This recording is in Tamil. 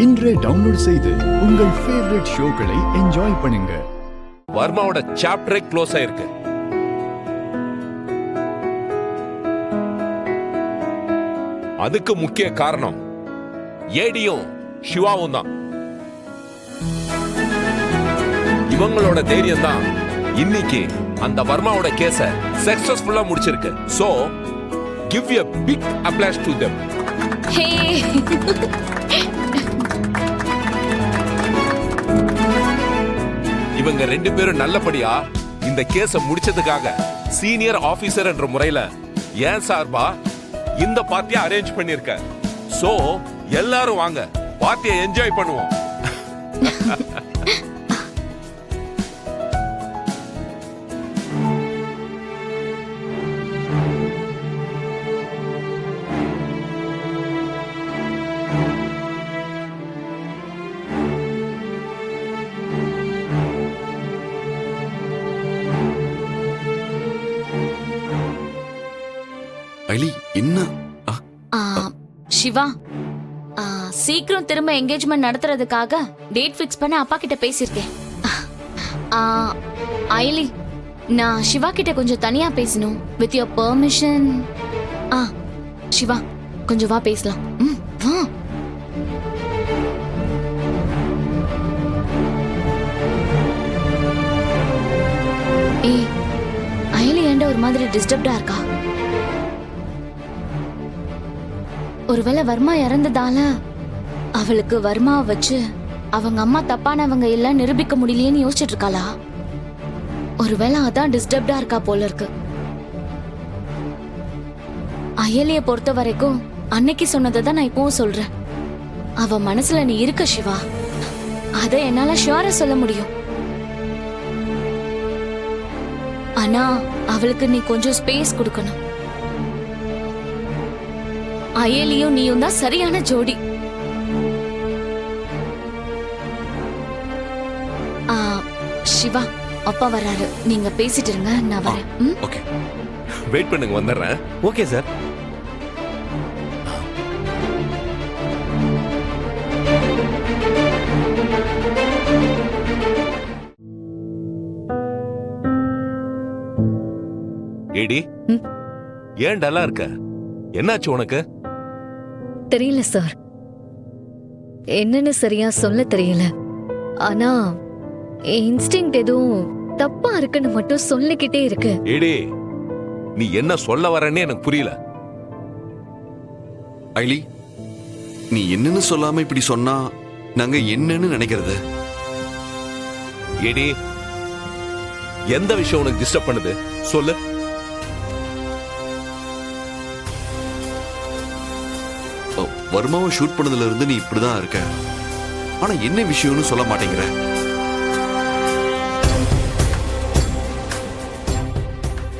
இன்றே டவுன்லோட் செய்து உங்கள் ஃபேவரட் ஷோக்களை என்ஜாய் பண்ணுங்க. வர்மாவோட சாப்டரே க்ளோஸ் ஆயிருக்கு. அதுக்கு முக்கிய காரணம் ஏடியும் சிவாவும் தான். இவங்களோட தைரியம் தான் இன்னைக்கு அந்த வர்மாவோட கேஸ சக்சஸ்ஃபுல்லா முடிச்சிருக்கு. So give a big applause to them. Hey. இவங்க ரெண்டு பேரும் நல்லபடியா இந்த கேஸ முடிச்சதுக்காக சீனியர் ஆபீசர் என்ற முறையில ஏன் சார்பா இந்த பார்ட்டியை அரேஞ்ச் பண்ணிருக்க. சோ எல்லாரும் வாங்க, பார்ட்டியை என்ஜாய் பண்ணுவோம். ஐலி என்ன? சிவா, சீக்கிரம் திரும்ப என்கேஜ்மெண்ட் நடத்துறதுக்காக டேட் ஃபிக்ஸ் பண்ண அப்பா கிட்ட பேசியிருக்கேன். ஐலி, நான் சிவா கிட்ட கொஞ்சம் தனியா பேசணும். With your permission. சிவா, கொஞ்சம் வா பேசலாம். வா. ஏய், ஐலி ஏன்டா ஒரு மாதிரி டிஸ்டர்ப்டா இருக்கா? ஒருவேளை வர்மா இறந்ததால அவளுக்கு வர்மாவை வச்சு அவங்க அம்மா தப்பானவங்க எல்லாம் நிரூபிக்க முடியலையேன்னு யோசிச்சுட்டு இருக்காளா? ஒருவேளை அதான் டிஸ்டர்ப்டா இருக்கா போல இருக்கு. அயலிய பொறுத்த வரைக்கும் அன்னைக்கு சொன்னதை தான் நான் இப்பவும் சொல்றேன். அவ மனசுல நீ இருக்க சிவா, அதை என்னால ஷுவரா சொல்ல முடியும். ஆனா அவளுக்கு நீ கொஞ்சம் ஸ்பேஸ் கொடுக்கணும். அயலியும் நீயும் தான் சரியான ஜோடி. சிவா, அப்பா வராரு, நீங்க பேசிட்டு இருங்க, நான் வரேன். ஓகே, வெயிட் பண்ணுங்க, வந்துடுறேன். Okay sir. ஏடி, ஏன் டல்லா இருக்க? என்னாச்சு உனக்கு? தெரியல சார், என்னன்னு சரியா சொல்ல தெரியல. ஆனா இன்ஸ்டிங்க்ட் எதுவும் தப்பா இருக்குன்னு மட்டும் சொல்லிக்கிட்டே இருக்கு. ஏடி, நீ என்ன சொல்ல வரேன்னு எனக்கு புரியல. ஐலி, நீ என்னன்னு சொல்லாம இப்படி சொன்னா நாங்க என்னன்னு நினைக்கிறது? ஏடி, எந்த விஷயம் உனக்கு டிஸ்டர்ப் பண்ணுது சொல்லு. வர்மாவை ஷூட் பண்ணதுல இருந்து நீ இப்படிதான் இருக்க. ஆனா என்ன விஷயம்னு சொல்ல மாட்டேங்கிற.